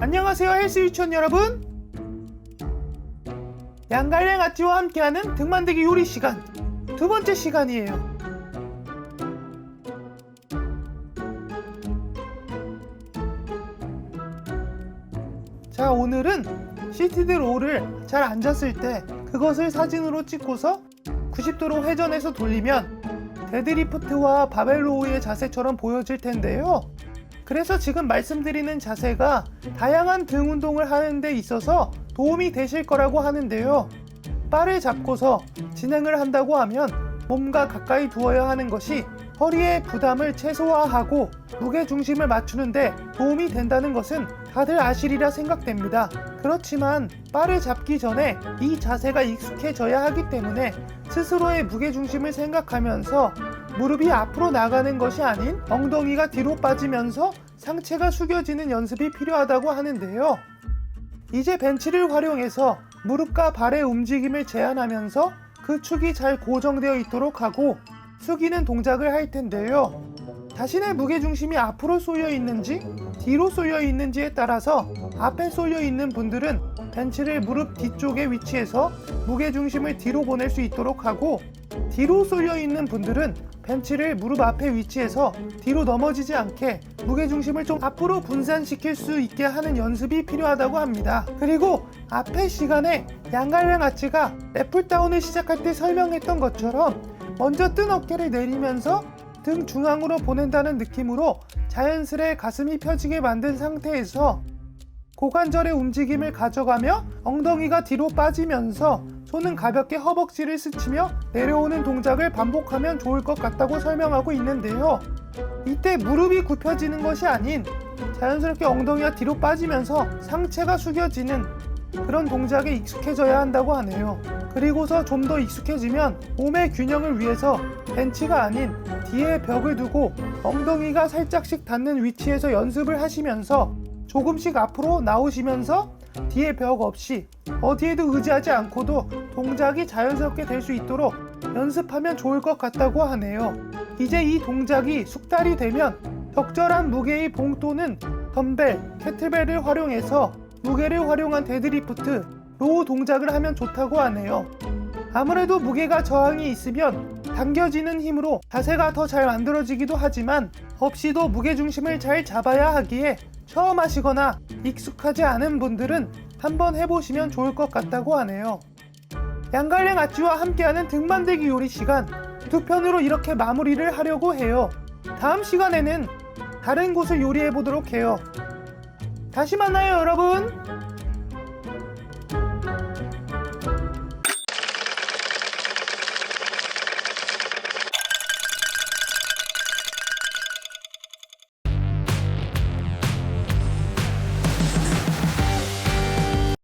안녕하세요 헬스 유치원 여러분. 양갈래 아찌와 함께하는 등만들기 요리 시간 두 번째 시간이에요. 자, 오늘은 시티드 롤을 잘 앉았을 때 그것을 사진으로 찍고서 90도로 회전해서 돌리면 데드리프트와 바벨로우의 자세처럼 보여질 텐데요. 그래서 지금 말씀드리는 자세가 다양한 등 운동을 하는 데 있어서 도움이 되실 거라고 하는데요. 바를 잡고서 진행을 한다고 하면 몸과 가까이 두어야 하는 것이 허리의 부담을 최소화하고 무게중심을 맞추는데 도움이 된다는 것은 다들 아시리라 생각됩니다. 그렇지만 바를 잡기 전에 이 자세가 익숙해져야 하기 때문에 스스로의 무게중심을 생각하면서 무릎이 앞으로 나가는 것이 아닌 엉덩이가 뒤로 빠지면서 상체가 숙여지는 연습이 필요하다고 하는데요. 이제 벤치를 활용해서 무릎과 발의 움직임을 제한하면서 그 축이 잘 고정되어 있도록 하고 숙이는 동작을 할 텐데요. 자신의 무게중심이 앞으로 쏠려 있는지 뒤로 쏠려 있는지에 따라서 앞에 쏠려 있는 분들은 벤치를 무릎 뒤쪽에 위치해서 무게중심을 뒤로 보낼 수 있도록 하고, 뒤로 쏠려 있는 분들은 벤치를 무릎 앞에 위치해서 뒤로 넘어지지 않게 무게중심을 좀 앞으로 분산시킬 수 있게 하는 연습이 필요하다고 합니다. 그리고 앞의 시간에 양갈래 아찌가 랩풀다운을 시작할 때 설명했던 것처럼 먼저 뜬 어깨를 내리면서 등 중앙으로 보낸다는 느낌으로 자연스레 가슴이 펴지게 만든 상태에서 고관절의 움직임을 가져가며 엉덩이가 뒤로 빠지면서 손은 가볍게 허벅지를 스치며 내려오는 동작을 반복하면 좋을 것 같다고 설명하고 있는데요. 이때 무릎이 굽혀지는 것이 아닌 자연스럽게 엉덩이가 뒤로 빠지면서 상체가 숙여지는 그런 동작에 익숙해져야 한다고 하네요. 그리고서 좀 더 익숙해지면 몸의 균형을 위해서 벤치가 아닌 뒤에 벽을 두고 엉덩이가 살짝씩 닿는 위치에서 연습을 하시면서 조금씩 앞으로 나오시면서 뒤에 벽 없이 어디에도 의지하지 않고도 동작이 자연스럽게 될 수 있도록 연습하면 좋을 것 같다고 하네요. 이제 이 동작이 숙달이 되면 적절한 무게의 봉 또는 덤벨, 캐틀벨을 활용해서 무게를 활용한 데드리프트, 로우 동작을 하면 좋다고 하네요. 아무래도 무게가 저항이 있으면 당겨지는 힘으로 자세가 더 잘 만들어지기도 하지만 없이도 무게중심을 잘 잡아야 하기에 처음 하시거나 익숙하지 않은 분들은 한번 해보시면 좋을 것 같다고 하네요. 양갈래 아찌와 함께하는 등만들기 요리 시간 두 편으로 이렇게 마무리를 하려고 해요. 다음 시간에는 다른 곳을 요리해 보도록 해요. 다시 만나요 여러분.